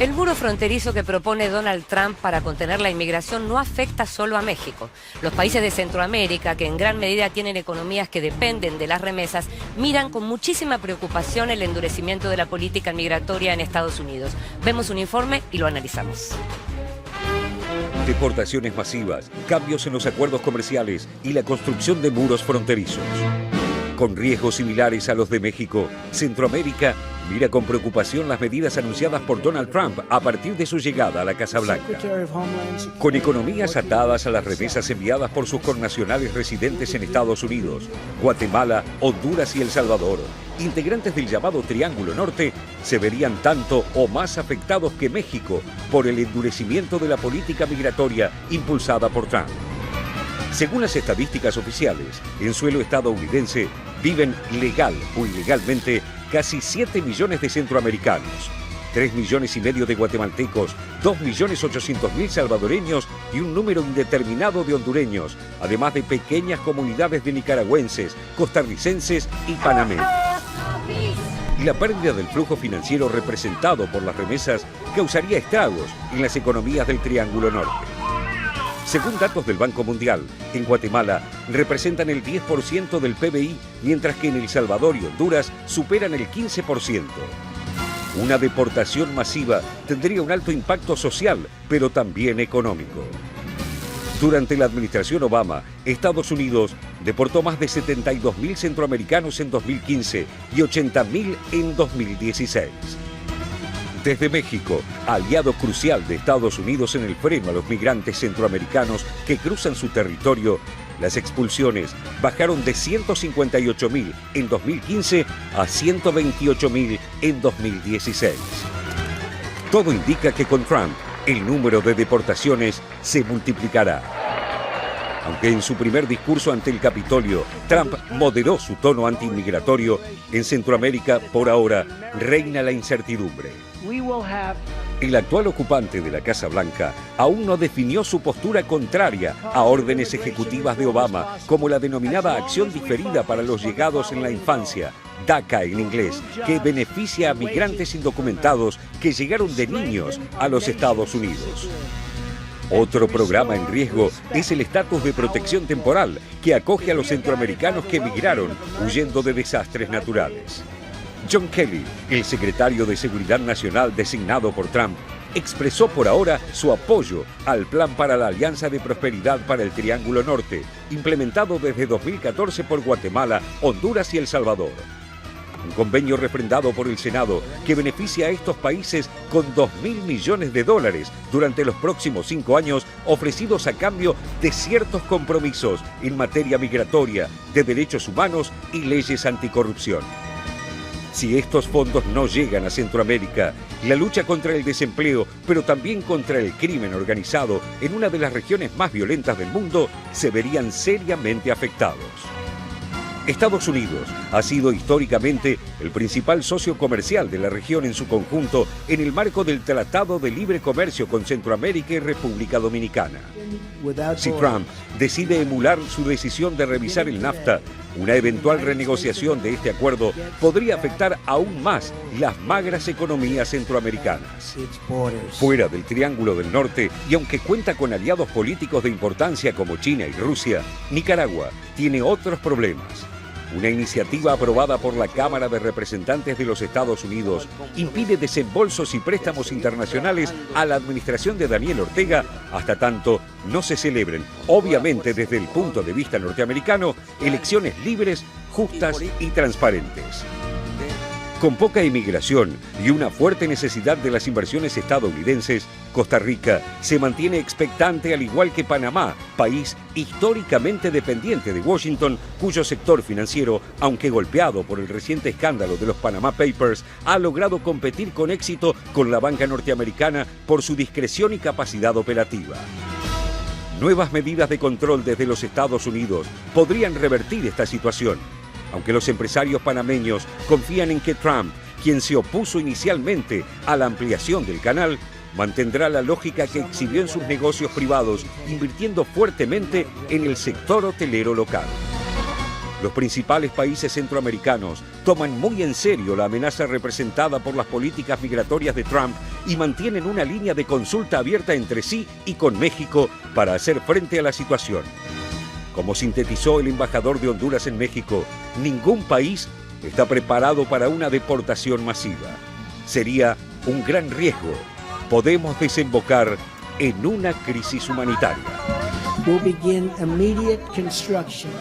El muro fronterizo que propone Donald Trump para contener la inmigración no afecta solo a México. Los países de Centroamérica, que en gran medida tienen economías que dependen de las remesas, miran con muchísima preocupación el endurecimiento de la política migratoria en Estados Unidos. Vemos un informe y lo analizamos. Deportaciones masivas, cambios en los acuerdos comerciales y la construcción de muros fronterizos. Con riesgos similares a los de México, Centroamérica mira con preocupación las medidas anunciadas por Donald Trump a partir de su llegada a la Casa Blanca. Con economías atadas a las remesas enviadas por sus connacionales residentes en Estados Unidos, Guatemala, Honduras y El Salvador, integrantes del llamado Triángulo Norte se verían tanto o más afectados que México por el endurecimiento de la política migratoria impulsada por Trump. Según las estadísticas oficiales, en suelo estadounidense viven legal o ilegalmente casi 7 millones de centroamericanos, 3 millones y medio de guatemaltecos, 2.800.000 salvadoreños y un número indeterminado de hondureños, además de pequeñas comunidades de nicaragüenses, costarricenses y panameños. Y la pérdida del flujo financiero representado por las remesas causaría estragos en las economías del Triángulo Norte. Según datos del Banco Mundial, en Guatemala representan el 10% del PBI, mientras que en El Salvador y Honduras superan el 15%. Una deportación masiva tendría un alto impacto social, pero también económico. Durante la administración Obama, Estados Unidos deportó más de 72.000 centroamericanos en 2015 y 80.000 en 2016. Desde México, aliado crucial de Estados Unidos en el freno a los migrantes centroamericanos que cruzan su territorio, las expulsiones bajaron de 158.000 en 2015 a 128.000 en 2016. Todo indica que con Trump el número de deportaciones se multiplicará. Aunque en su primer discurso ante el Capitolio, Trump moderó su tono antiinmigratorio, en Centroamérica, por ahora, reina la incertidumbre. El actual ocupante de la Casa Blanca aún no definió su postura contraria a órdenes ejecutivas de Obama, como la denominada acción diferida para los llegados en la infancia, DACA en inglés, que beneficia a migrantes indocumentados que llegaron de niños a los Estados Unidos. Otro programa en riesgo es el estatus de protección temporal, que acoge a los centroamericanos que emigraron huyendo de desastres naturales. John Kelly, el secretario de Seguridad Nacional designado por Trump, expresó por ahora su apoyo al plan para la Alianza de Prosperidad para el Triángulo Norte, implementado desde 2014 por Guatemala, Honduras y El Salvador. Un convenio refrendado por el Senado que beneficia a estos países con $2.000 millones durante los próximos 5 años, ofrecidos a cambio de ciertos compromisos en materia migratoria, de derechos humanos y leyes anticorrupción. Si estos fondos no llegan a Centroamérica, la lucha contra el desempleo, pero también contra el crimen organizado en una de las regiones más violentas del mundo, se verían seriamente afectados. Estados Unidos ha sido históricamente el principal socio comercial de la región en su conjunto en el marco del Tratado de Libre Comercio con Centroamérica y República Dominicana. Si Trump decide emular su decisión de revisar el NAFTA, una eventual renegociación de este acuerdo podría afectar aún más las magras economías centroamericanas. Fuera del Triángulo del Norte, y aunque cuenta con aliados políticos de importancia como China y Rusia, Nicaragua tiene otros problemas. Una iniciativa aprobada por la Cámara de Representantes de los Estados Unidos impide desembolsos y préstamos internacionales a la administración de Daniel Ortega hasta tanto no se celebren, obviamente desde el punto de vista norteamericano, elecciones libres, justas y transparentes. Con poca inmigración y una fuerte necesidad de las inversiones estadounidenses, Costa Rica se mantiene expectante al igual que Panamá, país históricamente dependiente de Washington, cuyo sector financiero, aunque golpeado por el reciente escándalo de los Panama Papers, ha logrado competir con éxito con la banca norteamericana por su discreción y capacidad operativa. Nuevas medidas de control desde los Estados Unidos podrían revertir esta situación, aunque los empresarios panameños confían en que Trump, quien se opuso inicialmente a la ampliación del canal, mantendrá la lógica que exhibió en sus negocios privados, invirtiendo fuertemente en el sector hotelero local. Los principales países centroamericanos toman muy en serio la amenaza representada por las políticas migratorias de Trump y mantienen una línea de consulta abierta entre sí y con México para hacer frente a la situación. Como sintetizó el embajador de Honduras en México, ningún país está preparado para una deportación masiva. Sería un gran riesgo. Podemos desembocar en una crisis humanitaria. We'll begin immediate construction.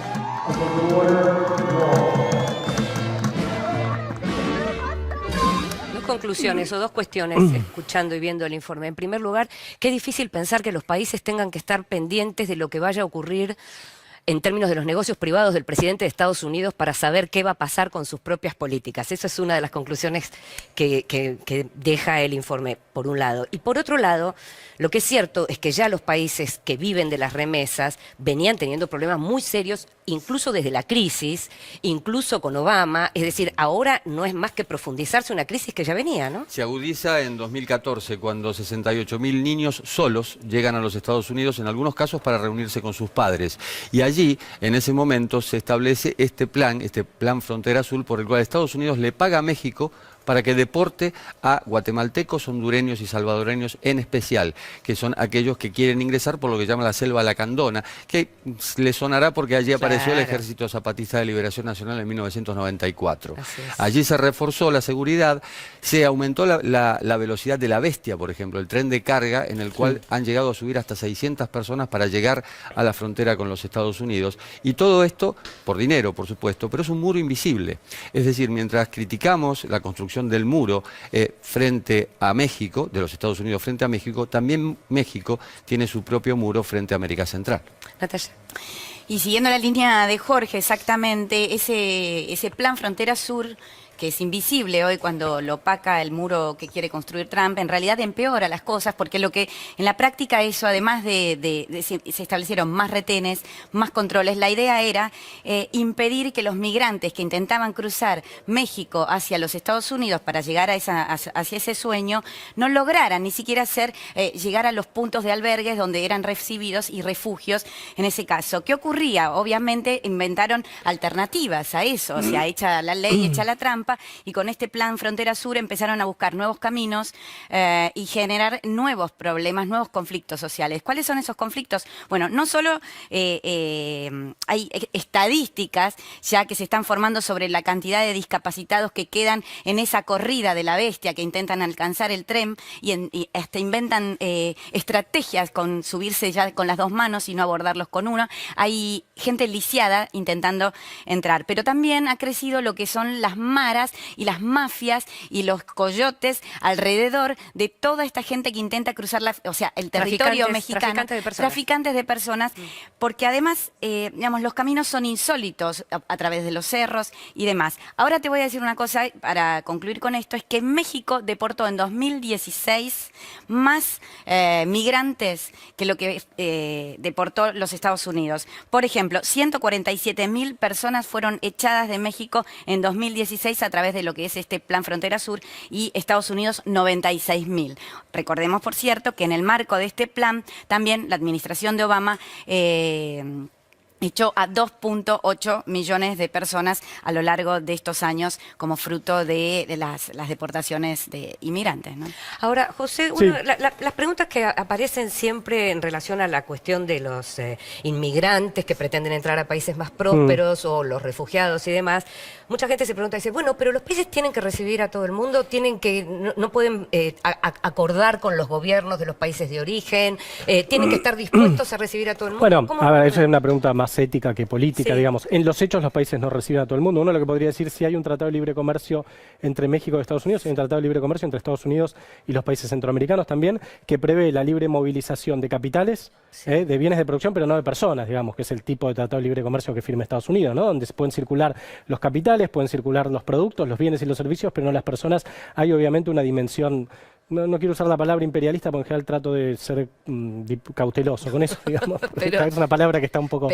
Dos conclusiones o dos cuestiones escuchando y viendo el informe. En primer lugar, qué difícil pensar que los países tengan que estar pendientes de lo que vaya a ocurrir en términos de los negocios privados del presidente de Estados Unidos para saber qué va a pasar con sus propias políticas. Esa es una de las conclusiones que deja el informe, por un lado. Y por otro lado, lo que es cierto es que ya los países que viven de las remesas venían teniendo problemas muy serios, incluso desde la crisis, incluso con Obama. Es decir, ahora no es más que profundizarse una crisis que ya venía, ¿no? Se agudiza en 2014, cuando 68.000 niños solos llegan a los Estados Unidos, en algunos casos para reunirse con sus padres. Y allí, en ese momento, se establece este plan Frontera Azul, por el cual Estados Unidos le paga a México para que deporte a guatemaltecos, hondureños y salvadoreños en especial, que son aquellos que quieren ingresar por lo que llama la selva lacandona, que les sonará porque allí apareció el Ejército Zapatista de Liberación Nacional en 1994. Allí se reforzó la seguridad, se aumentó la velocidad de la Bestia, por ejemplo, el tren de carga en el cual han llegado a subir hasta 600 personas para llegar a la frontera con los Estados Unidos. Y todo esto por dinero, por supuesto, pero es un muro invisible. Es decir, mientras criticamos la construcción del muro frente a México, de los Estados Unidos frente a México, también México tiene su propio muro frente a América Central. Natalia. Y siguiendo la línea de Jorge, exactamente, ese plan Frontera Sur, que es invisible hoy cuando lo opaca el muro que quiere construir Trump, en realidad empeora las cosas, porque lo que en la práctica eso, además se establecieron más retenes, más controles, la idea era impedir que los migrantes que intentaban cruzar México hacia los Estados Unidos para llegar hacia ese sueño, no lograran ni siquiera llegar a los puntos de albergues donde eran recibidos y refugios en ese caso. ¿Qué ocurría? Obviamente inventaron alternativas a eso, o sea, hecha la ley, hecha la trampa, y con este plan Frontera Sur empezaron a buscar nuevos caminos y generar nuevos problemas, nuevos conflictos sociales. ¿Cuáles son esos conflictos? Bueno, no solo hay estadísticas ya que se están formando sobre la cantidad de discapacitados que quedan en esa corrida de la bestia, que intentan alcanzar el tren y hasta inventan estrategias con subirse ya con las dos manos y no abordarlos con una. Hay gente lisiada intentando entrar, pero también ha crecido lo que son las maras y las mafias y los coyotes alrededor de toda esta gente que intenta cruzar el territorio mexicano. Traficantes de personas, porque además, digamos, los caminos son insólitos a través de los cerros y demás. Ahora te voy a decir una cosa para concluir con esto, es que México deportó en 2016 más migrantes que lo que deportó los Estados Unidos. Por ejemplo, 147.000 personas fueron echadas de México en 2016 a través de lo que es este plan Frontera Sur, y Estados Unidos 96.000. Recordemos, por cierto, que en el marco de este plan también la administración de Obama echó a 2.8 millones de personas a lo largo de estos años como fruto de las deportaciones de inmigrantes, ¿no? Ahora, José, las preguntas que aparecen siempre en relación a la cuestión de los inmigrantes que pretenden entrar a países más prósperos o los refugiados y demás, mucha gente se pregunta, dice, bueno, pero los países tienen que recibir a todo el mundo, no pueden acordar con los gobiernos de los países de origen, tienen que estar dispuestos a recibir a todo el mundo. Bueno, a ver, esa es una pregunta más ética que política, digamos. En los hechos los países no reciben a todo el mundo. Uno lo que podría decir, si hay un tratado de libre comercio entre México y Estados Unidos, hay un tratado de libre comercio entre Estados Unidos y los países centroamericanos también, que prevé la libre movilización de capitales, de bienes de producción, pero no de personas, digamos, que es el tipo de tratado de libre comercio que firma Estados Unidos, ¿no? Donde se pueden circular los capitales, pueden circular los productos, los bienes y los servicios, pero no las personas. Hay obviamente una dimensión. No quiero usar la palabra imperialista porque en general trato de ser cauteloso con eso, digamos. Pero, es una palabra que está un poco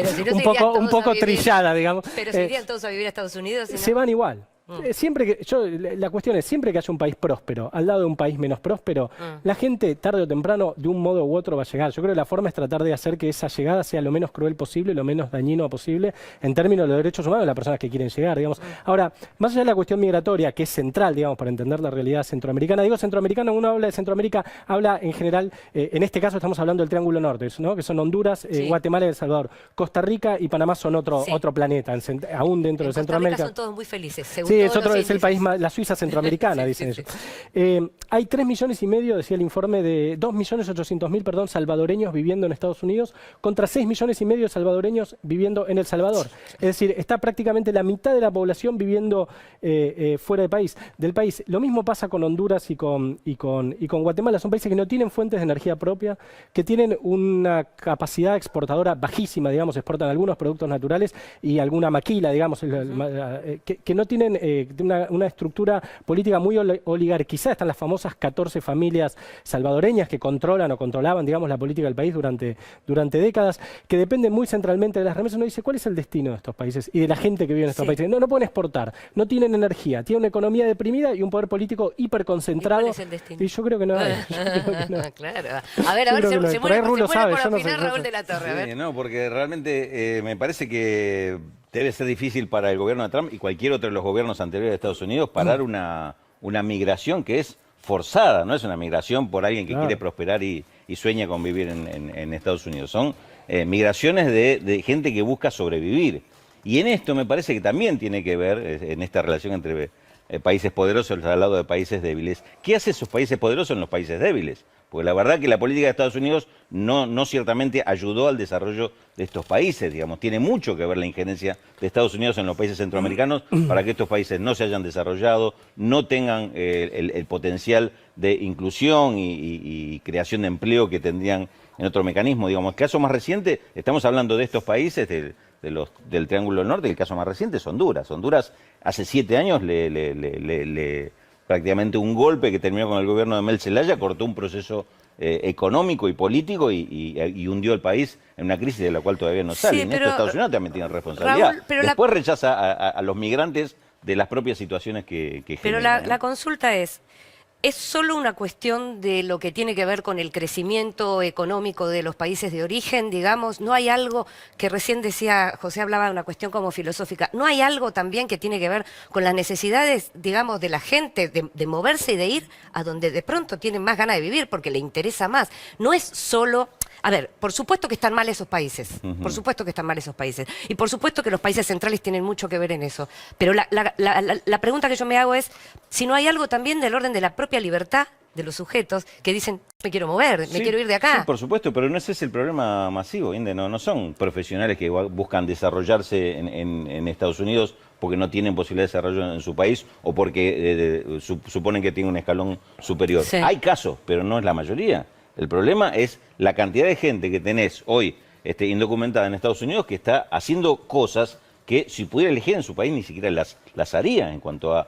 trillada, digamos. Pero se irían todos a vivir a Estados Unidos. Se van igual. La cuestión es, siempre que haya un país próspero, al lado de un país menos próspero, la gente tarde o temprano, de un modo u otro, va a llegar. Yo creo que la forma es tratar de hacer que esa llegada sea lo menos cruel posible, lo menos dañino posible, en términos de los derechos humanos de las personas que quieren llegar, digamos. Ahora, más allá de la cuestión migratoria, que es central, digamos, para entender la realidad centroamericana, digo centroamericana, uno habla de Centroamérica, habla en general, en este caso estamos hablando del Triángulo Norte, ¿no? Que son Honduras, Guatemala y El Salvador. Costa Rica y Panamá son otro planeta, aún dentro de Centroamérica. Son todos muy felices, según Sí, todos es el país más, la Suiza centroamericana, dicen eso. Hay 3,5 millones, decía el informe, de 2,8 millones, salvadoreños viviendo en Estados Unidos, contra 6,5 millones de salvadoreños viviendo en El Salvador. Es decir, está prácticamente la mitad de la población viviendo fuera del país. Lo mismo pasa con Honduras y con Guatemala. Son países que no tienen fuentes de energía propia, que tienen una capacidad exportadora bajísima, digamos, exportan algunos productos naturales y alguna maquila, digamos, que no tienen una estructura política muy oligarquizada. Están las famosas 14 familias salvadoreñas que controlan o controlaban, digamos, la política del país durante décadas, que dependen muy centralmente de las remesas. Uno dice, ¿cuál es el destino de estos países y de la gente que vive en estos países? No pueden exportar, no tienen energía, tienen una economía deprimida y un poder político hiperconcentrado. ¿Y cuál es el destino? Y yo creo que no hay. Claro. A ver, se muere por opinar Raúl de la Torre. A ver. Sí, no, porque realmente me parece que debe ser difícil para el gobierno de Trump y cualquier otro de los gobiernos anteriores de Estados Unidos parar una migración que es forzada, no es una migración por alguien que quiere prosperar y sueña con vivir en Estados Unidos. Son migraciones de gente que busca sobrevivir. Y en esto me parece que también tiene que ver, en esta relación entre países poderosos al lado de países débiles, ¿qué hace esos países poderosos en los países débiles? Porque la verdad que la política de Estados Unidos no ciertamente ayudó al desarrollo de estos países, digamos. Tiene mucho que ver la injerencia de Estados Unidos en los países centroamericanos para que estos países no se hayan desarrollado, no tengan el potencial de inclusión y creación de empleo que tendrían en otro mecanismo. Digamos, el caso más reciente, estamos hablando de estos países, del Triángulo del Norte, el caso más reciente es Honduras. Honduras hace 7 años prácticamente un golpe que terminó con el gobierno de Mel Zelaya, cortó un proceso económico y político y hundió el país en una crisis de la cual todavía no sale. En esto Estados Unidos también tiene responsabilidad. Raúl, después rechaza a los migrantes de las propias situaciones que pero generan. la consulta es solo una cuestión de lo que tiene que ver con el crecimiento económico de los países de origen, digamos? ¿No hay algo que recién decía, José hablaba de una cuestión como filosófica, no hay algo también que tiene que ver con las necesidades, digamos, de la gente de moverse y de ir a donde de pronto tienen más ganas de vivir porque le interesa más? No es solo... A ver, por supuesto que están mal esos países, por supuesto que están mal esos países, y por supuesto que los países centrales tienen mucho que ver en eso, pero la pregunta que yo me hago es si no hay algo también del orden de la propia libertad de los sujetos que dicen, me quiero mover, me quiero ir de acá. Sí, por supuesto, pero no ese es el problema masivo, Inde, no son profesionales que buscan desarrollarse en Estados Unidos porque no tienen posibilidad de desarrollo en su país o porque suponen que tienen un escalón superior. Sí. Hay casos, pero no es la mayoría. El problema es la cantidad de gente que tenés hoy indocumentada en Estados Unidos que está haciendo cosas que si pudiera elegir en su país ni siquiera las haría en cuanto a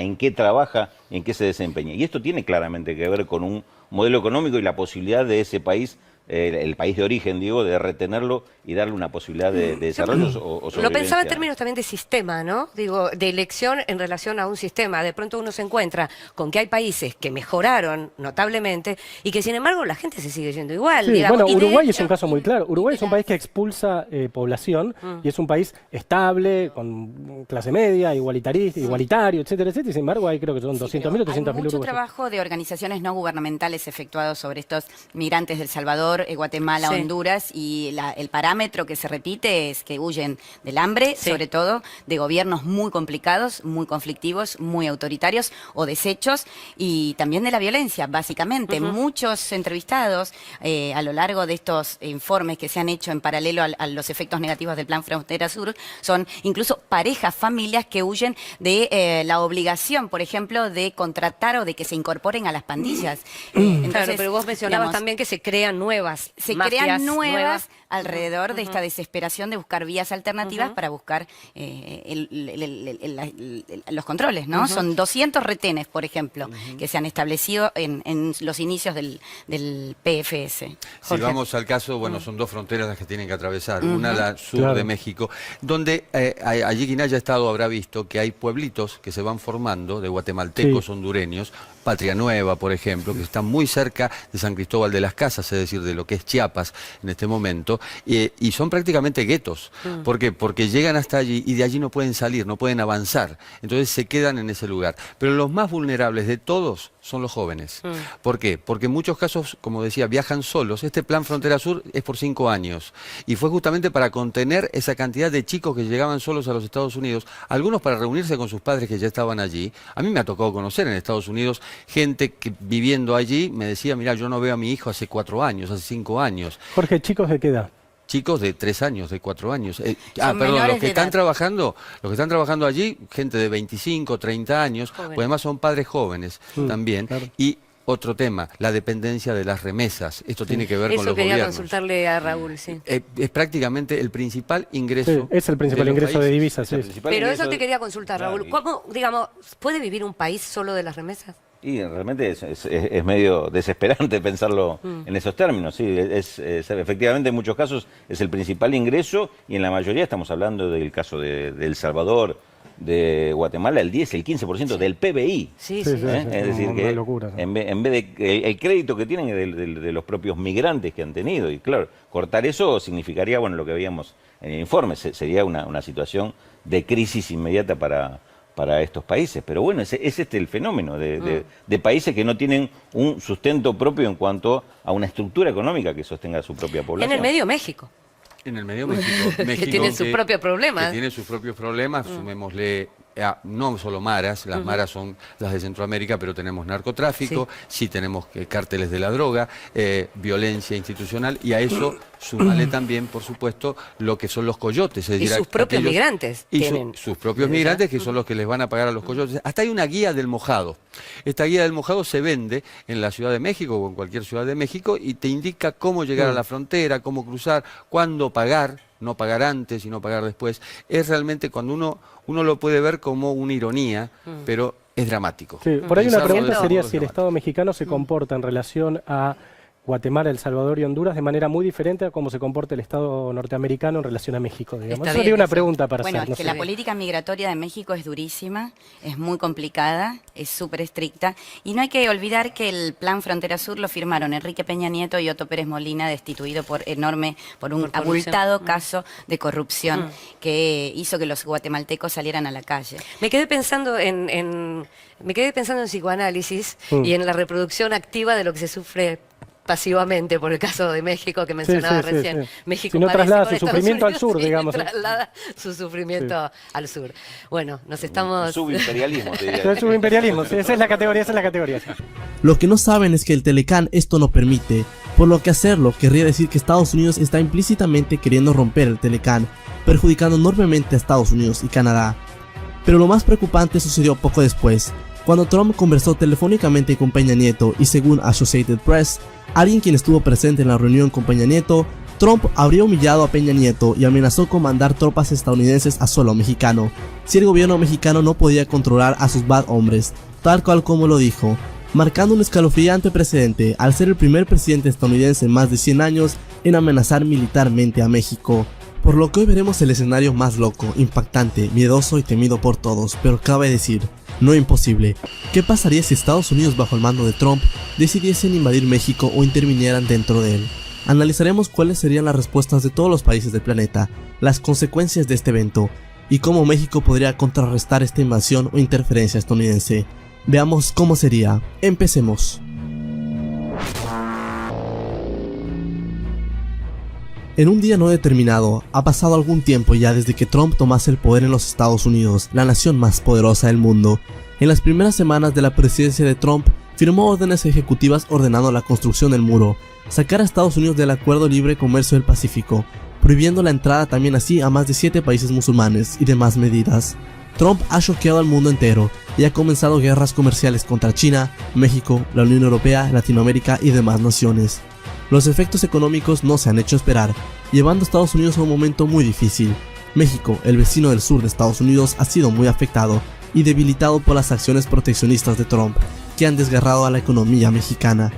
en qué trabaja, en qué se desempeña. Y esto tiene claramente que ver con un modelo económico y la posibilidad de ese país, el país de origen, digo, de retenerlo y darle una posibilidad de desarrollo o sobrevivencia. Lo pensaba en términos también de sistema, ¿no? Digo, de elección en relación a un sistema. De pronto uno se encuentra con que hay países que mejoraron notablemente y que sin embargo la gente se sigue yendo igual. Sí, digamos. Bueno, Uruguay es un caso muy claro. Uruguay es un país que expulsa población y es un país estable, con clase media, igualitario, etcétera, etcétera. Y sin embargo hay creo que son 200.000 o 300.000 uruguayos. Hay mucho trabajo de organizaciones no gubernamentales efectuado sobre estos migrantes del Salvador, Guatemala, Honduras, y el parámetro que se repite es que huyen del hambre, sobre todo, de gobiernos muy complicados, muy conflictivos, muy autoritarios o deshechos, y también de la violencia, básicamente. Muchos entrevistados a lo largo de estos informes que se han hecho en paralelo a los efectos negativos del Plan Frontera Sur son incluso parejas, familias que huyen de la obligación, por ejemplo, de contratar o de que se incorporen a las pandillas. Entonces, claro, pero vos mencionabas también que se crean nuevas nuevas Se mafias, crean nuevas alrededor de esta desesperación de buscar vías alternativas para buscar los controles, ¿no? Son 200 retenes, por ejemplo, que se han establecido en los inicios del PFS. Si Jorge. vamos al caso, bueno, son dos fronteras las que tienen que atravesar. Una la sur de México, donde allí quien haya estado habrá visto que hay pueblitos que se van formando de guatemaltecos, hondureños, Patria Nueva, por ejemplo, que está muy cerca de San Cristóbal de las Casas, es decir, de lo que es Chiapas en este momento, y son prácticamente guetos. ¿Por qué? Porque llegan hasta allí y de allí no pueden salir, no pueden avanzar. Entonces se quedan en ese lugar. Pero los más vulnerables de todos son los jóvenes. ¿Por qué? Porque en muchos casos, como decía, viajan solos. Este plan Frontera Sur es por 5 años y fue justamente para contener esa cantidad de chicos que llegaban solos a los Estados Unidos, algunos para reunirse con sus padres que ya estaban allí. A mí me ha tocado conocer en Estados Unidos gente que viviendo allí me decía, mira, yo no veo a mi hijo hace 4 años, hace 5 años. Jorge, ¿chicos de qué edad? Chicos de 3 años, de 4 años. Son Perdón, menores los que de están edad. trabajando allí, gente de 25, 30 años, pues además son padres jóvenes también. Claro. Y otro tema, la dependencia de las remesas. Esto tiene que ver con Eso los quería gobiernos. consultarle a Raúl, sí. Es prácticamente el principal ingreso. Sí, es el principal de los ingreso de países. divisas. Sí. Pero eso te quería consultar, Claro, Raúl. ¿Cómo, digamos, puede vivir un país solo de las remesas? Y realmente es medio desesperante pensarlo en esos términos. Sí, efectivamente en muchos casos es el principal ingreso y en la mayoría estamos hablando del caso de El Salvador, de Guatemala, el 10, el 15% del PBI. Sí, Sí, sí. sí. Es decir, Una que locura, ¿no? en vez de el crédito que tienen de los propios migrantes que han tenido, y claro, cortar eso significaría, bueno, lo que veíamos en el informe, sería una situación de crisis inmediata para estos países. Pero bueno, es el fenómeno de países que no tienen un sustento propio en cuanto a una estructura económica que sostenga su propia población. En el medio México. En el medio México. Que tiene sus propios problemas. Que tiene sus propios problemas, sumémosle, no solo maras, las maras son las de Centroamérica, pero tenemos narcotráfico, sí tenemos cárteles de la droga, violencia institucional, y a eso sumale también, por supuesto, lo que son los coyotes. Es Y decir, sus propios aquellos- migrantes Y tienen. sus propios migrantes, que son los que les van a pagar a los coyotes. Hasta hay una guía del mojado. Esta guía del mojado se vende en la Ciudad de México o en cualquier ciudad de México y te indica cómo llegar a la frontera, cómo cruzar, cuándo pagar, no pagar antes y no pagar después. Es realmente cuando uno lo puede ver como una ironía, pero es dramático. Sí, por ahí una Pensarlo de pregunta ese sería modo es si el dramático. Estado mexicano se comporta en relación a Guatemala, El Salvador y Honduras de manera muy diferente a cómo se comporta el Estado norteamericano en relación a México, digamos. Está Eso bien sería una eso. pregunta para Bueno, hacer. es no que sé. la política migratoria de México es durísima, es muy complicada, es súper estricta. Y no hay que olvidar que el Plan Frontera Sur lo firmaron Enrique Peña Nieto y Otto Pérez Molina, destituido por un Por corrupción. abultado caso de corrupción que hizo que los guatemaltecos salieran a la calle. Me quedé pensando en psicoanálisis y en la reproducción activa de lo que se sufre pasivamente, por el caso de México que mencionaba sí, recién. sí. México Si no padece traslada con su Estados sufrimiento al Unidos, sur, sí, digamos. traslada su sufrimiento al sur. Bueno, nos estamos... Subimperialismo, te diría. Es un imperialismo, sí, esa es la categoría, sí. Lo que no saben es que el Telecán esto no permite, por lo que hacerlo querría decir que Estados Unidos está implícitamente queriendo romper el Telecán, perjudicando enormemente a Estados Unidos y Canadá. Pero lo más preocupante sucedió poco después, cuando Trump conversó telefónicamente con Peña Nieto y según Associated Press, alguien quien estuvo presente en la reunión con Peña Nieto, Trump habría humillado a Peña Nieto y amenazó con mandar tropas estadounidenses a suelo mexicano, si el gobierno mexicano no podía controlar a sus bad hombres, tal cual como lo dijo, marcando un escalofriante precedente al ser el primer presidente estadounidense en más de 100 años en amenazar militarmente a México. Por lo que hoy veremos el escenario más loco, impactante, miedoso y temido por todos, pero cabe decir, no imposible. ¿Qué pasaría si Estados Unidos bajo el mando de Trump decidiesen invadir México o intervinieran dentro de él? Analizaremos cuáles serían las respuestas de todos los países del planeta, las consecuencias de este evento y cómo México podría contrarrestar esta invasión o interferencia estadounidense. Veamos cómo sería. Empecemos. En un día no determinado, ha pasado algún tiempo ya desde que Trump tomase el poder en los Estados Unidos, la nación más poderosa del mundo. En las primeras semanas de la presidencia de Trump, firmó órdenes ejecutivas ordenando la construcción del muro, sacar a Estados Unidos del Acuerdo Libre Comercio del Pacífico, prohibiendo la entrada también así a más de 7 países musulmanes y demás medidas. Trump ha choqueado al mundo entero y ha comenzado guerras comerciales contra China, México, la Unión Europea, Latinoamérica y demás naciones. Los efectos económicos no se han hecho esperar, llevando a Estados Unidos a un momento muy difícil. México, el vecino del sur de Estados Unidos, ha sido muy afectado y debilitado por las acciones proteccionistas de Trump, que han desgarrado a la economía mexicana.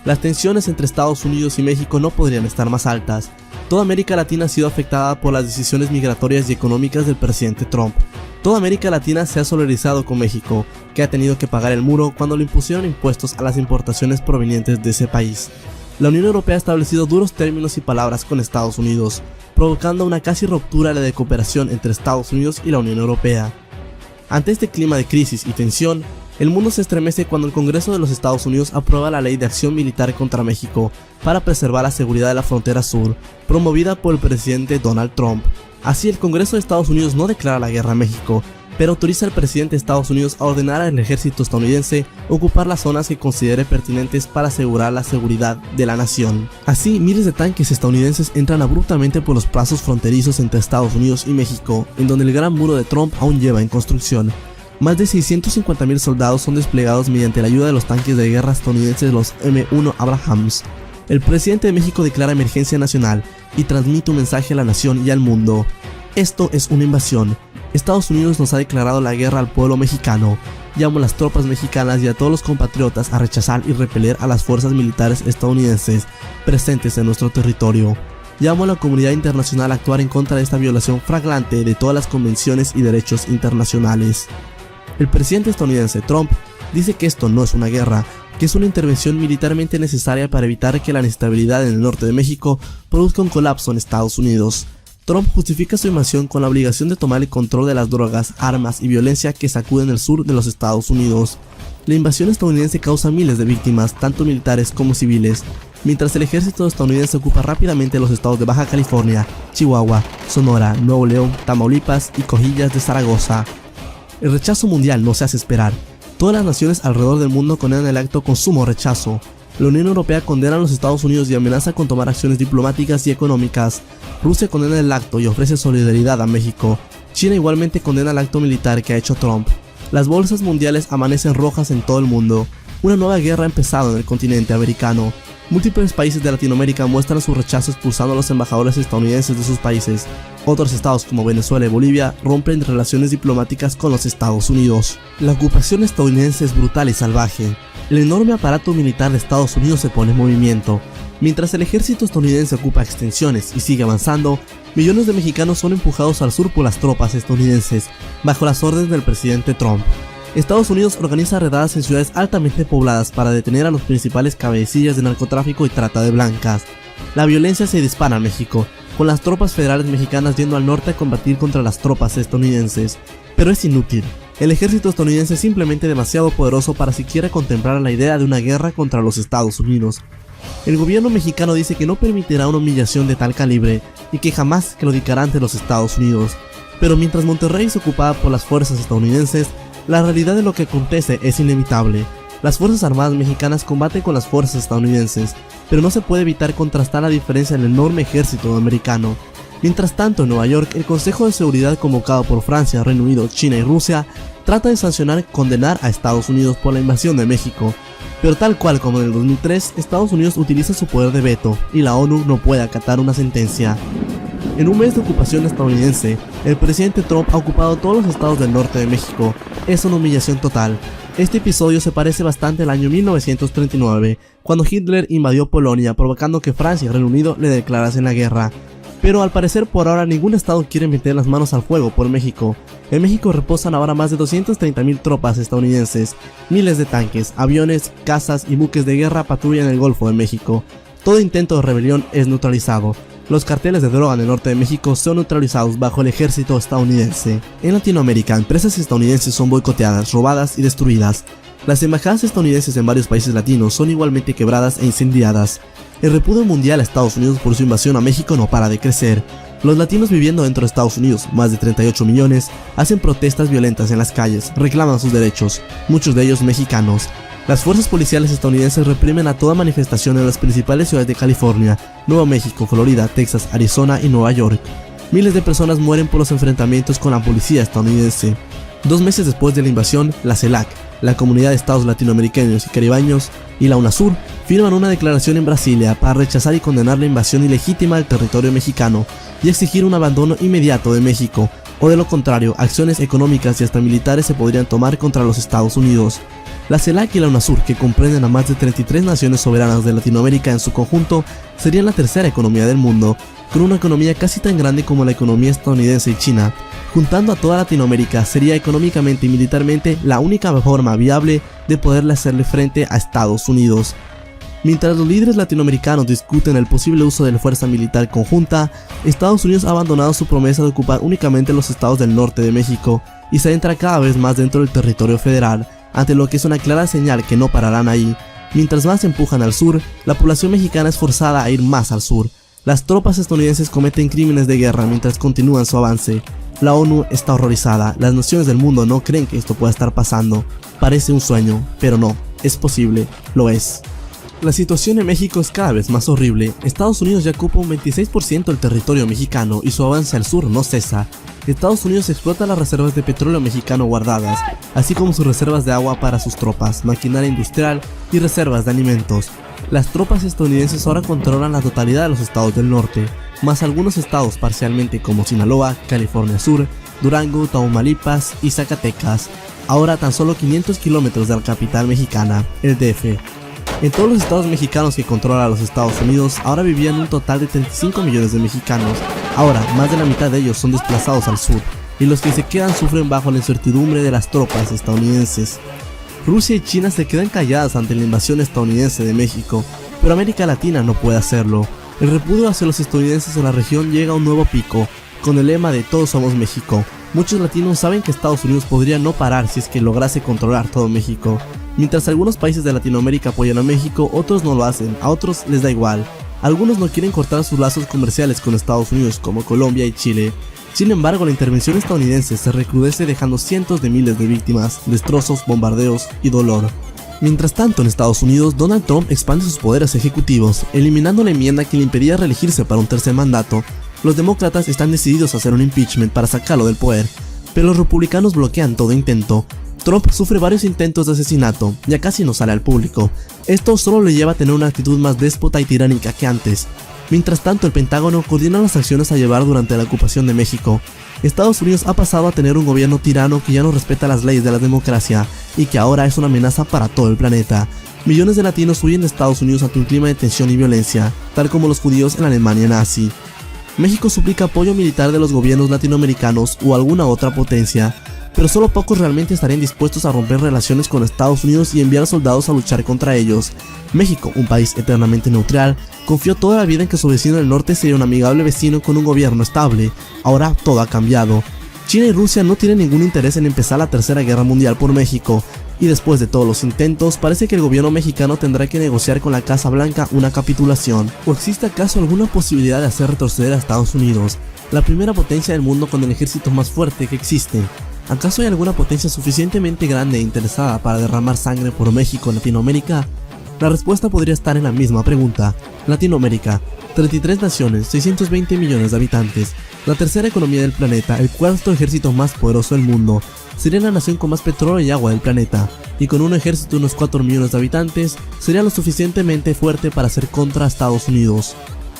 Las tensiones entre Estados Unidos y México no podrían estar más altas. Toda América Latina ha sido afectada por las decisiones migratorias y económicas del presidente Trump. Toda América Latina se ha solidarizado con México, que ha tenido que pagar el muro cuando le impusieron impuestos a las importaciones provenientes de ese país. La Unión Europea ha establecido duros términos y palabras con Estados Unidos, provocando una casi ruptura de cooperación entre Estados Unidos y la Unión Europea. Ante este clima de crisis y tensión, el mundo se estremece cuando el Congreso de los Estados Unidos aprueba la Ley de Acción Militar contra México para preservar la seguridad de la frontera sur, promovida por el presidente Donald Trump. Así, el Congreso de Estados Unidos no declara la guerra a México, pero autoriza al presidente de Estados Unidos a ordenar al ejército estadounidense ocupar las zonas que considere pertinentes para asegurar la seguridad de la nación. Así, miles de tanques estadounidenses entran abruptamente por los pasos fronterizos entre Estados Unidos y México, en donde el gran muro de Trump aún lleva en construcción. Más de 650,000 soldados son desplegados mediante la ayuda de los tanques de guerra estadounidenses, los M1 Abrams. El presidente de México declara emergencia nacional y transmite un mensaje a la nación y al mundo. Esto es una invasión. Estados Unidos nos ha declarado la guerra al pueblo mexicano. Llamo a las tropas mexicanas y a todos los compatriotas a rechazar y repeler a las fuerzas militares estadounidenses presentes en nuestro territorio. Llamo a la comunidad internacional a actuar en contra de esta violación flagrante de todas las convenciones y derechos internacionales. El presidente estadounidense Trump dice que esto no es una guerra, que es una intervención militarmente necesaria para evitar que la inestabilidad en el norte de México produzca un colapso en Estados Unidos. Trump justifica su invasión con la obligación de tomar el control de las drogas, armas y violencia que sacuden el sur de los Estados Unidos. La invasión estadounidense causa miles de víctimas, tanto militares como civiles, mientras el ejército estadounidense ocupa rápidamente los estados de Baja California, Chihuahua, Sonora, Nuevo León, Tamaulipas y Cojillas de Zaragoza. El rechazo mundial no se hace esperar. Todas las naciones alrededor del mundo condenan el acto con sumo rechazo. La Unión Europea condena a los Estados Unidos y amenaza con tomar acciones diplomáticas y económicas. Rusia condena el acto y ofrece solidaridad a México. China igualmente condena el acto militar que ha hecho Trump. Las bolsas mundiales amanecen rojas en todo el mundo. Una nueva guerra ha empezado en el continente americano. Múltiples países de Latinoamérica muestran su rechazo expulsando a los embajadores estadounidenses de sus países. Otros estados como Venezuela y Bolivia rompen relaciones diplomáticas con los Estados Unidos. La ocupación estadounidense es brutal y salvaje. El enorme aparato militar de Estados Unidos se pone en movimiento. Mientras el ejército estadounidense ocupa extensiones y sigue avanzando, millones de mexicanos son empujados al sur por las tropas estadounidenses, bajo las órdenes del presidente Trump. Estados Unidos organiza redadas en ciudades altamente pobladas para detener a los principales cabecillas de narcotráfico y trata de blancas. La violencia se dispara en México, con las tropas federales mexicanas yendo al norte a combatir contra las tropas estadounidenses. Pero es inútil. El ejército estadounidense es simplemente demasiado poderoso para siquiera contemplar la idea de una guerra contra los Estados Unidos. El gobierno mexicano dice que no permitirá una humillación de tal calibre y que jamás claudicará ante los Estados Unidos. Pero mientras Monterrey es ocupada por las fuerzas estadounidenses, la realidad de lo que acontece es inevitable. Las Fuerzas Armadas mexicanas combaten con las fuerzas estadounidenses, pero no se puede evitar contrastar la diferencia en el enorme ejército americano. Mientras tanto, en Nueva York, el Consejo de Seguridad convocado por Francia, Reino Unido, China y Rusia trata de sancionar y condenar a Estados Unidos por la invasión de México. Pero tal cual como en el 2003, Estados Unidos utiliza su poder de veto y la ONU no puede acatar una sentencia. En un mes de ocupación estadounidense, el presidente Trump ha ocupado todos los estados del norte de México. Es una humillación total. Este episodio se parece bastante al año 1939, cuando Hitler invadió Polonia, provocando que Francia y Reino Unido le declarasen la guerra. Pero al parecer por ahora ningún estado quiere meter las manos al fuego por México. En México reposan ahora más de 230,000 tropas estadounidenses, miles de tanques, aviones, cazas y buques de guerra patrullan el Golfo de México. Todo intento de rebelión es neutralizado. Los carteles de droga en el norte de México son neutralizados bajo el ejército estadounidense. En Latinoamérica, empresas estadounidenses son boicoteadas, robadas y destruidas. Las embajadas estadounidenses en varios países latinos son igualmente quebradas e incendiadas. El repudio mundial a Estados Unidos por su invasión a México no para de crecer. Los latinos viviendo dentro de Estados Unidos, más de 38 millones, hacen protestas violentas en las calles, reclaman sus derechos, muchos de ellos mexicanos. Las fuerzas policiales estadounidenses reprimen a toda manifestación en las principales ciudades de California, Nuevo México, Florida, Texas, Arizona y Nueva York. Miles de personas mueren por los enfrentamientos con la policía estadounidense. 2 meses después de la invasión, la CELAC, la Comunidad de Estados Latinoamericanos y Caribeños, y la UNASUR firman una declaración en Brasilia para rechazar y condenar la invasión ilegítima del territorio mexicano y exigir un abandono inmediato de México, o de lo contrario, acciones económicas y hasta militares se podrían tomar contra los Estados Unidos. La CELAC y la UNASUR, que comprenden a más de 33 naciones soberanas de Latinoamérica en su conjunto, serían la tercera economía del mundo, con una economía casi tan grande como la economía estadounidense y China. Juntando a toda Latinoamérica, sería económicamente y militarmente la única forma viable de poderle hacerle frente a Estados Unidos. Mientras los líderes latinoamericanos discuten el posible uso de la fuerza militar conjunta, Estados Unidos ha abandonado su promesa de ocupar únicamente los estados del norte de México y se adentra cada vez más dentro del territorio federal, ante lo que es una clara señal que no pararán ahí. Mientras más se empujan al sur, la población mexicana es forzada a ir más al sur. Las tropas estadounidenses cometen crímenes de guerra mientras continúan su avance. La ONU está horrorizada, las naciones del mundo no creen que esto pueda estar pasando. Parece un sueño, pero no, es posible, lo es. La situación en México es cada vez más horrible. Estados Unidos ya ocupa un 26% del territorio mexicano y su avance al sur no cesa. Estados Unidos explota las reservas de petróleo mexicano guardadas, así como sus reservas de agua para sus tropas, maquinaria industrial y reservas de alimentos. Las tropas estadounidenses ahora controlan la totalidad de los estados del norte, más algunos estados parcialmente como Sinaloa, California Sur, Durango, Tamaulipas y Zacatecas, ahora a tan solo 500 kilómetros de la capital mexicana, el DF. En todos los estados mexicanos que controla los Estados Unidos, ahora vivían un total de 35 millones de mexicanos. Ahora, más de la mitad de ellos son desplazados al sur, y los que se quedan sufren bajo la incertidumbre de las tropas estadounidenses. Rusia y China se quedan calladas ante la invasión estadounidense de México, pero América Latina no puede hacerlo. El repudio hacia los estadounidenses en la región llega a un nuevo pico, con el lema de Todos somos México. Muchos latinos saben que Estados Unidos podría no parar si es que lograse controlar todo México. Mientras algunos países de Latinoamérica apoyan a México, otros no lo hacen, a otros les da igual. Algunos no quieren cortar sus lazos comerciales con Estados Unidos, como Colombia y Chile. Sin embargo, la intervención estadounidense se recrudece dejando cientos de miles de víctimas, destrozos, bombardeos y dolor. Mientras tanto, en Estados Unidos, Donald Trump expande sus poderes ejecutivos, eliminando la enmienda que le impedía reelegirse para un tercer mandato. Los demócratas están decididos a hacer un impeachment para sacarlo del poder, pero los republicanos bloquean todo intento. Trump sufre varios intentos de asesinato, ya casi no sale al público. Esto solo le lleva a tener una actitud más déspota y tiránica que antes. Mientras tanto, el Pentágono coordina las acciones a llevar durante la ocupación de México. Estados Unidos ha pasado a tener un gobierno tirano que ya no respeta las leyes de la democracia y que ahora es una amenaza para todo el planeta. Millones de latinos huyen de Estados Unidos ante un clima de tensión y violencia, tal como los judíos en la Alemania nazi. México suplica apoyo militar de los gobiernos latinoamericanos o alguna otra potencia, pero solo pocos realmente estarían dispuestos a romper relaciones con Estados Unidos y enviar soldados a luchar contra ellos. México, un país eternamente neutral, confió toda la vida en que su vecino del norte sería un amigable vecino con un gobierno estable. Ahora todo ha cambiado. China y Rusia no tienen ningún interés en empezar la tercera guerra mundial por México, y después de todos los intentos, parece que el gobierno mexicano tendrá que negociar con la Casa Blanca una capitulación. ¿O existe acaso alguna posibilidad de hacer retroceder a Estados Unidos, la primera potencia del mundo con el ejército más fuerte que existe? ¿Acaso hay alguna potencia suficientemente grande e interesada para derramar sangre por México en Latinoamérica? La respuesta podría estar en la misma pregunta. Latinoamérica, 33 naciones, 620 millones de habitantes, la tercera economía del planeta, el cuarto ejército más poderoso del mundo, sería la nación con más petróleo y agua del planeta, y con un ejército de unos 4 millones de habitantes, sería lo suficientemente fuerte para hacer contra Estados Unidos.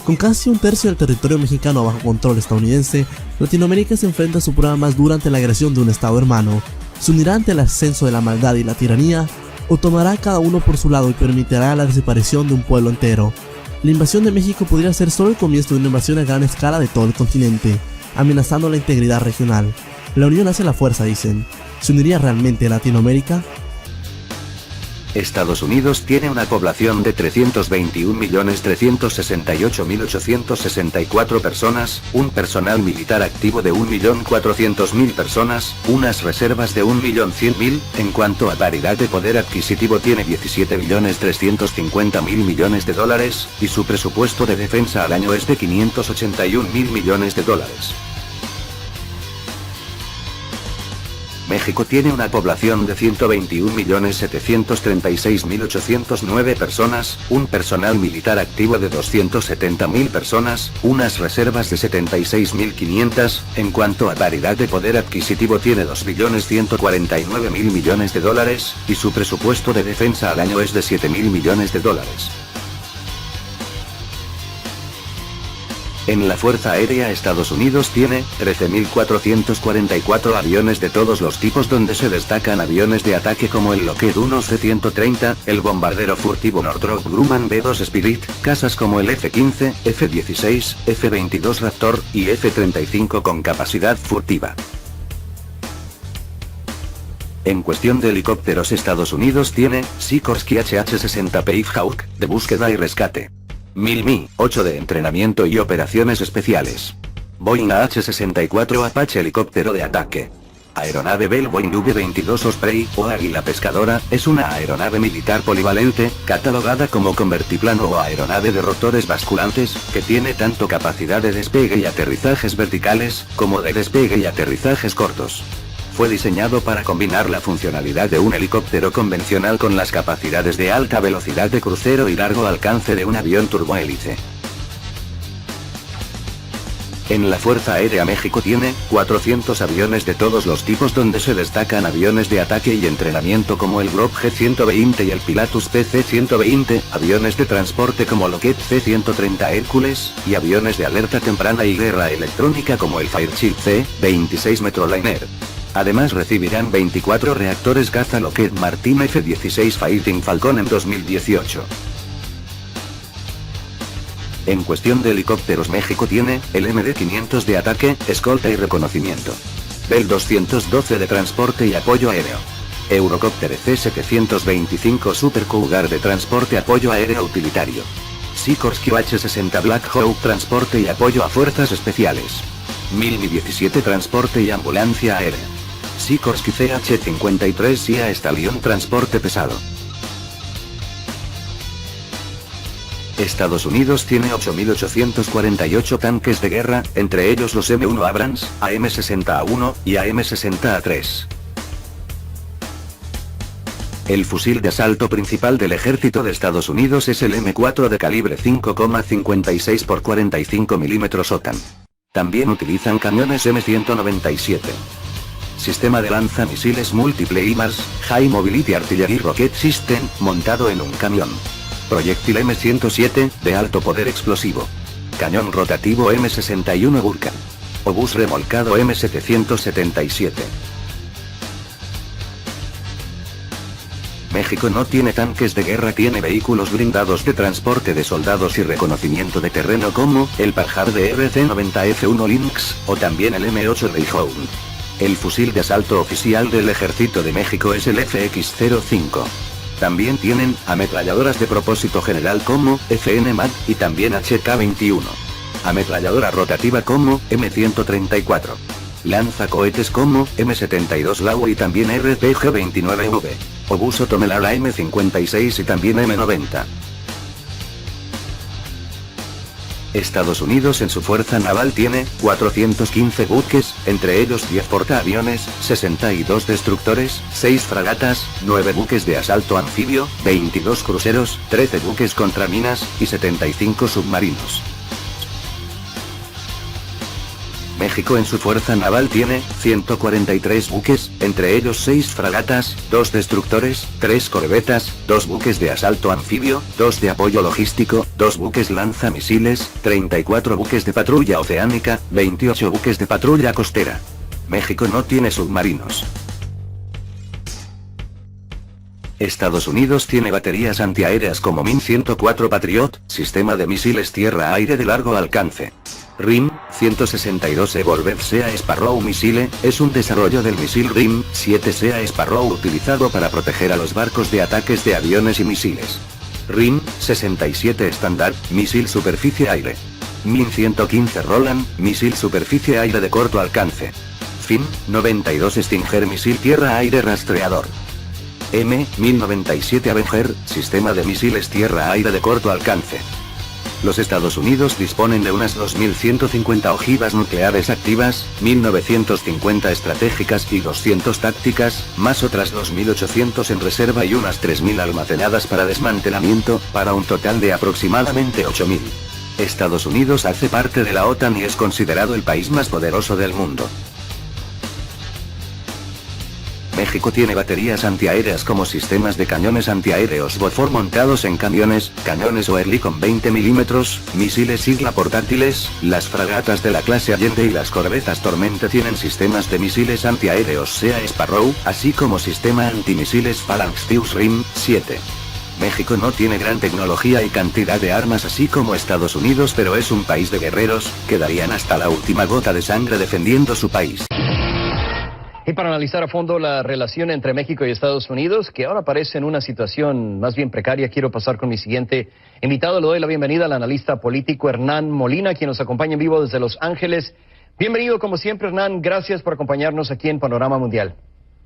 Con casi un tercio del territorio mexicano bajo control estadounidense, Latinoamérica se enfrenta a su prueba más dura ante la agresión de un estado hermano. ¿Se unirá ante el ascenso de la maldad y la tiranía? ¿O tomará cada uno por su lado y permitirá la desaparición de un pueblo entero? La invasión de México podría ser solo el comienzo de una invasión a gran escala de todo el continente, amenazando la integridad regional. La unión hace la fuerza, dicen. ¿Se uniría realmente Latinoamérica? Estados Unidos tiene una población de 321.368.864 personas, un personal militar activo de 1.400.000 personas, unas reservas de 1.100.000, en cuanto a paridad de poder adquisitivo tiene 17.350.000 millones de dólares, y su presupuesto de defensa al año es de 581.000 millones de dólares. México tiene una población de 121.736.809 personas, un personal militar activo de 270.000 personas, unas reservas de 76.500, en cuanto a paridad de poder adquisitivo tiene 2.149.000 millones de dólares, y su presupuesto de defensa al año es de 7.000 millones de dólares. En la Fuerza Aérea Estados Unidos tiene 13.444 aviones de todos los tipos, donde se destacan aviones de ataque como el Lockheed 1C-130, el bombardero furtivo Northrop Grumman B-2 Spirit, cazas como el F-15, F-16, F-22 Raptor, y F-35 con capacidad furtiva. En cuestión de helicópteros, Estados Unidos tiene Sikorsky HH-60 Pavehawk, de búsqueda y rescate. Mi-8 de entrenamiento y operaciones especiales. Boeing AH-64 Apache helicóptero de ataque. Aeronave Bell Boeing V-22 Osprey o Águila Pescadora, es una aeronave militar polivalente, catalogada como convertiplano o aeronave de rotores basculantes, que tiene tanto capacidad de despegue y aterrizajes verticales, como de despegue y aterrizajes cortos. Fue diseñado para combinar la funcionalidad de un helicóptero convencional con las capacidades de alta velocidad de crucero y largo alcance de un avión turbohélice. En la Fuerza Aérea México tiene 400 aviones de todos los tipos, donde se destacan aviones de ataque y entrenamiento como el Grop G-120 y el Pilatus PC-120, aviones de transporte como Lockheed C-130 Hércules, y aviones de alerta temprana y guerra electrónica como el Fairchild C-26 Metroliner. Además recibirán 24 reactores caza Lockheed Martin F-16 Fighting Falcon en 2018. En cuestión de helicópteros, México tiene el MD-500 de ataque, escolta y reconocimiento. Bell 212 de transporte y apoyo aéreo. Eurocopter C-725 Super Cougar de transporte apoyo aéreo utilitario. Sikorsky H-60 Black Hawk transporte y apoyo a fuerzas especiales. Mi-17 transporte y ambulancia aérea. Sikorsky CH-53 CIA Stallion transporte pesado. Estados Unidos tiene 8.848 tanques de guerra, entre ellos los M1 Abrams, AM-60A1 y AM-60A3. El fusil de asalto principal del ejército de Estados Unidos es el M4 de calibre 5,56 x 45 mm OTAN. También utilizan camiones M197. Sistema de lanzamisiles múltiple HIMARS, High Mobility Artillery Rocket System, montado en un camión. Proyectil M107, de alto poder explosivo. Cañón rotativo M61 Vulcan. Obús remolcado M777. México no tiene tanques de guerra, tiene vehículos blindados de transporte de soldados y reconocimiento de terreno como el Pajar de RC-90F1 Lynx, o también el M8 Greyhound. El fusil de asalto oficial del Ejército de México es el FX-05. También tienen ametralladoras de propósito general como FN-MAD y también HK-21. Ametralladora rotativa como M134. Lanzacohetes como M72 Laur y también RPG-29V. Obús Otomelara M56 y también M90. Estados Unidos en su fuerza naval tiene 415 buques, entre ellos 10 portaaviones, 62 destructores, 6 fragatas, 9 buques de asalto anfibio, 22 cruceros, 13 buques contraminas, y 75 submarinos. México en su fuerza naval tiene 143 buques, entre ellos 6 fragatas, 2 destructores, 3 corbetas, 2 buques de asalto anfibio, 2 de apoyo logístico, 2 buques lanzamisiles, 34 buques de patrulla oceánica, 28 buques de patrulla costera. México no tiene submarinos. Estados Unidos tiene baterías antiaéreas como MIN-104 Patriot, sistema de misiles tierra-aire de largo alcance. RIM-162 Evolved Sea Sparrow Missile, es un desarrollo del misil RIM-7 Sea Sparrow utilizado para proteger a los barcos de ataques de aviones y misiles. RIM-67 Standard, misil superficie-aire. MIN-115 Roland, misil superficie-aire de corto alcance. FIM-92 Stinger misil tierra-aire rastreador. M-1097 Avenger, sistema de misiles tierra-aire de corto alcance. Los Estados Unidos disponen de unas 2.150 ojivas nucleares activas, 1.950 estratégicas y 200 tácticas, más otras 2.800 en reserva y unas 3.000 almacenadas para desmantelamiento, para un total de aproximadamente 8.000. Estados Unidos hace parte de la OTAN y es considerado el país más poderoso del mundo. México tiene baterías antiaéreas como sistemas de cañones antiaéreos Bofors montados en camiones, cañones Oerli con 20 milímetros, misiles Isla portátiles, las fragatas de la clase Allende y las corbetas Tormente tienen sistemas de misiles antiaéreos Sea Sparrow, así como sistema antimisiles Phalanx Zeus Rim 7. México no tiene gran tecnología y cantidad de armas así como Estados Unidos, pero es un país de guerreros, que darían hasta la última gota de sangre defendiendo su país. Y para analizar a fondo la relación entre México y Estados Unidos, que ahora parece en una situación más bien precaria, quiero pasar con mi siguiente invitado. Le doy la bienvenida al analista político Hernán Molina, quien nos acompaña en vivo desde Los Ángeles. Bienvenido, como siempre, Hernán. Gracias por acompañarnos aquí en Panorama Mundial.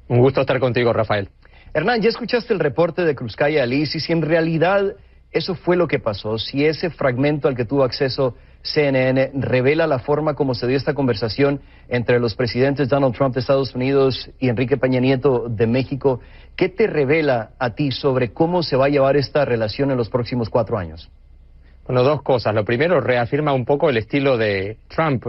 Un gusto estar contigo, Rafael. Hernán, ya escuchaste el reporte de Cruzcaya Alice, y si en realidad eso fue lo que pasó, si ese fragmento al que tuvo acceso CNN revela la forma como se dio esta conversación entre los presidentes Donald Trump de Estados Unidos y Enrique Peña Nieto de México, ¿qué te revela a ti sobre cómo se va a llevar esta relación en los próximos 4 años? Bueno, dos cosas. Lo primero, reafirma un poco el estilo de Trump.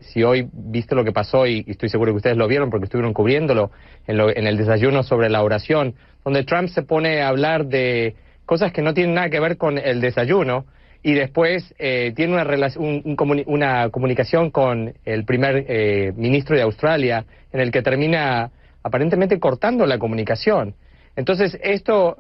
Si hoy viste lo que pasó, y estoy seguro que ustedes lo vieron porque estuvieron cubriéndolo en el desayuno sobre la oración, donde Trump se pone a hablar de cosas que no tienen nada que ver con el desayuno, y después tiene una comunicación con el primer ministro de Australia, en el que termina aparentemente cortando la comunicación. Entonces, esto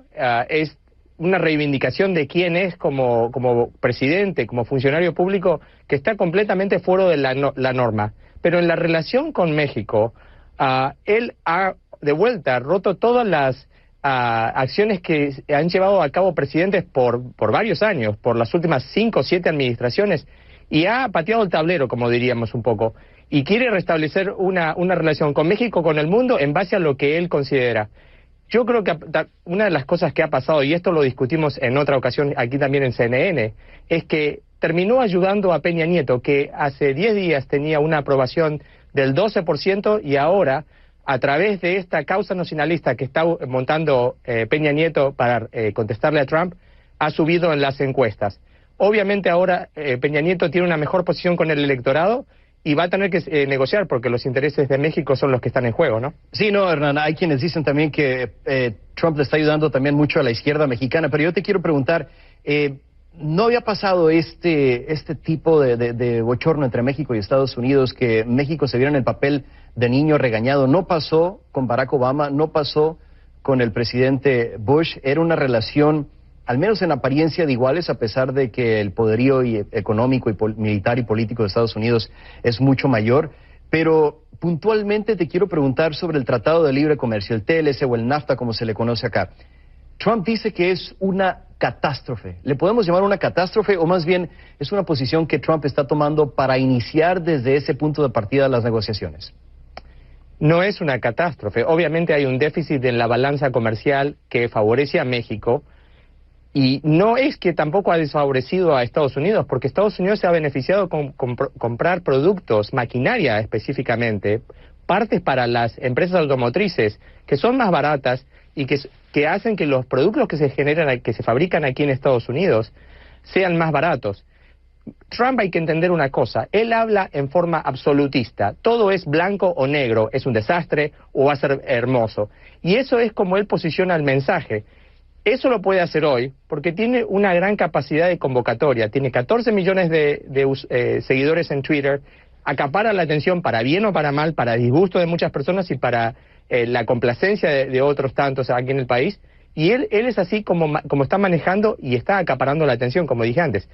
es una reivindicación de quién es como presidente, como funcionario público, que está completamente fuera de la norma. Pero en la relación con México, él ha de vuelta roto todas las acciones que han llevado a cabo presidentes por varios años, por las últimas 5 o 7 administraciones, y ha pateado el tablero, como diríamos un poco, y quiere restablecer una relación con México, con el mundo, en base a lo que él considera. Yo creo que una de las cosas que ha pasado, y esto lo discutimos en otra ocasión aquí también en CNN, es que terminó ayudando a Peña Nieto, que hace 10 días tenía una aprobación del 12%, y ahora, a través de esta causa nacionalista que está montando Peña Nieto para contestarle a Trump, ha subido en las encuestas. Obviamente ahora Peña Nieto tiene una mejor posición con el electorado y va a tener que negociar, porque los intereses de México son los que están en juego, ¿no? Sí, no, Hernán, hay quienes dicen también que Trump le está ayudando también mucho a la izquierda mexicana, pero yo te quiero preguntar, ¿no había pasado este tipo de bochorno entre México y Estados Unidos, que México se viera en el papel de niño regañado? No pasó con Barack Obama, no pasó con el presidente Bush. Era una relación, al menos en apariencia, de iguales, a pesar de que el poderío económico y militar y político de Estados Unidos es mucho mayor. Pero puntualmente te quiero preguntar sobre el Tratado de Libre Comercio, el TLC o el NAFTA, como se le conoce acá. Trump dice que es una catástrofe. ¿Le podemos llamar una catástrofe, o más bien es una posición que Trump está tomando para iniciar desde ese punto de partida las negociaciones? No es una catástrofe. Obviamente hay un déficit en la balanza comercial que favorece a México, y no es que tampoco ha desfavorecido a Estados Unidos, porque Estados Unidos se ha beneficiado con comprar productos, maquinaria específicamente, partes para las empresas automotrices, que son más baratas y que hacen que los productos que se generan, que se fabrican aquí en Estados Unidos, sean más baratos. Trump, hay que entender una cosa, él habla en forma absolutista, todo es blanco o negro, es un desastre o va a ser hermoso, y eso es como él posiciona el mensaje. Eso lo puede hacer hoy porque tiene una gran capacidad de convocatoria, tiene 14 millones de seguidores en Twitter, acapara la atención para bien o para mal, para disgusto de muchas personas y para la complacencia de otros tantos aquí en el país, y él es así como está manejando y está acaparando la atención, como dije antes.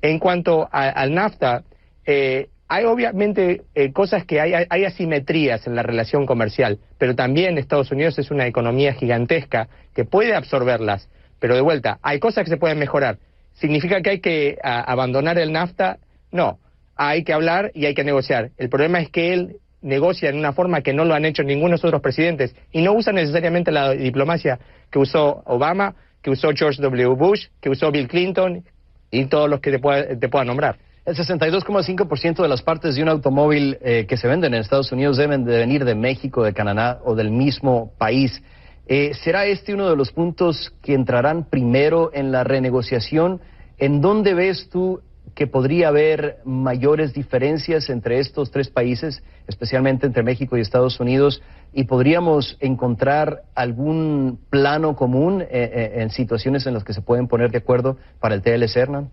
En cuanto al NAFTA, hay obviamente cosas que hay asimetrías en la relación comercial, pero también Estados Unidos es una economía gigantesca que puede absorberlas, pero de vuelta, hay cosas que se pueden mejorar. ¿Significa que hay que abandonar el NAFTA? No, hay que hablar y hay que negociar. El problema es que él negocia en una forma que no lo han hecho ninguno de los otros presidentes, y no usa necesariamente la diplomacia que usó Obama, que usó George W. Bush, que usó Bill Clinton, y todos los que te pueda nombrar. El 62,5% de las partes de un automóvil que se venden en Estados Unidos deben de venir de México, de Canadá o del mismo país. ¿Será este uno de los puntos que entrarán primero en la renegociación? ¿En dónde ves tú que podría haber mayores diferencias entre estos tres países, especialmente entre México y Estados Unidos, y podríamos encontrar algún plano común en situaciones en las que se pueden poner de acuerdo para el TLC, Hernán?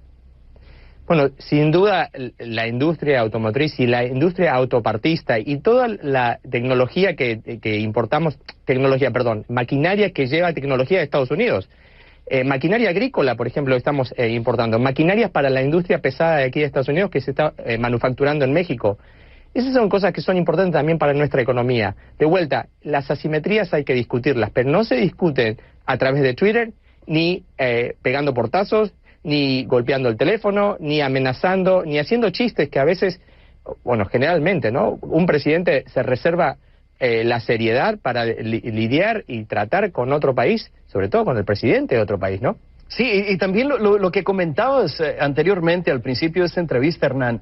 Bueno, sin duda la industria automotriz y la industria autopartista y toda la tecnología que importamos, maquinaria que lleva tecnología de Estados Unidos. Maquinaria agrícola, por ejemplo, estamos importando. Maquinarias para la industria pesada de aquí de Estados Unidos que se está manufacturando en México. Esas son cosas que son importantes también para nuestra economía. De vuelta, las asimetrías hay que discutirlas, pero no se discuten a través de Twitter, ni pegando portazos, ni golpeando el teléfono, ni amenazando, ni haciendo chistes que a veces, bueno, generalmente, ¿no? Un presidente se reserva la seriedad para lidiar y tratar con otro país, sobre todo con el presidente de otro país, ¿no? Sí, y también lo que comentabas anteriormente al principio de esta entrevista, Hernán,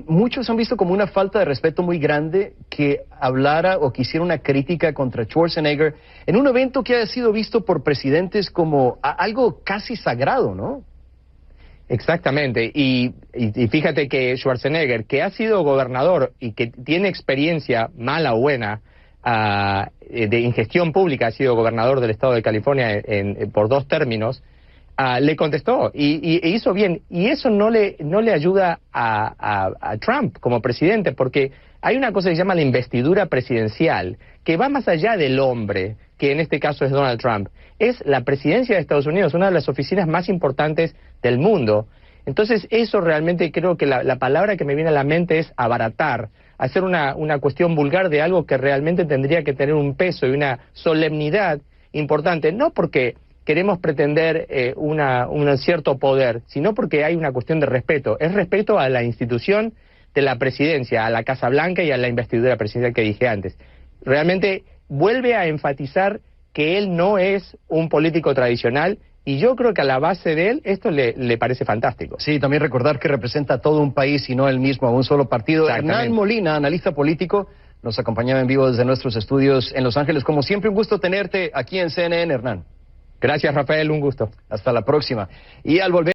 muchos han visto como una falta de respeto muy grande que hablara o que hiciera una crítica contra Schwarzenegger en un evento que ha sido visto por presidentes como algo casi sagrado, ¿no? Exactamente, y fíjate que Schwarzenegger, que ha sido gobernador y que tiene experiencia, mala o buena, en gestión pública, ha sido gobernador del estado de California por 2 términos, le contestó y hizo bien, y eso no le ayuda a Trump como presidente, porque hay una cosa que se llama la investidura presidencial, que va más allá del hombre, que en este caso es Donald Trump. Es la presidencia de Estados Unidos, una de las oficinas más importantes del mundo. Entonces eso realmente creo que la palabra que me viene a la mente es abaratar, hacer una cuestión vulgar de algo que realmente tendría que tener un peso y una solemnidad importante, no porque queremos pretender un cierto poder, sino porque hay una cuestión de respeto. Es respeto a la institución de la presidencia, a la Casa Blanca y a la investidura presidencial que dije antes. Realmente vuelve a enfatizar que él no es un político tradicional, y yo creo que a la base de él esto le parece fantástico. Sí, también recordar que representa a todo un país y no él mismo a un solo partido. Hernán Molina, analista político, nos acompañaba en vivo desde nuestros estudios en Los Ángeles. Como siempre, un gusto tenerte aquí en CNN, Hernán. Gracias, Rafael, un gusto. Hasta la próxima. Y al volver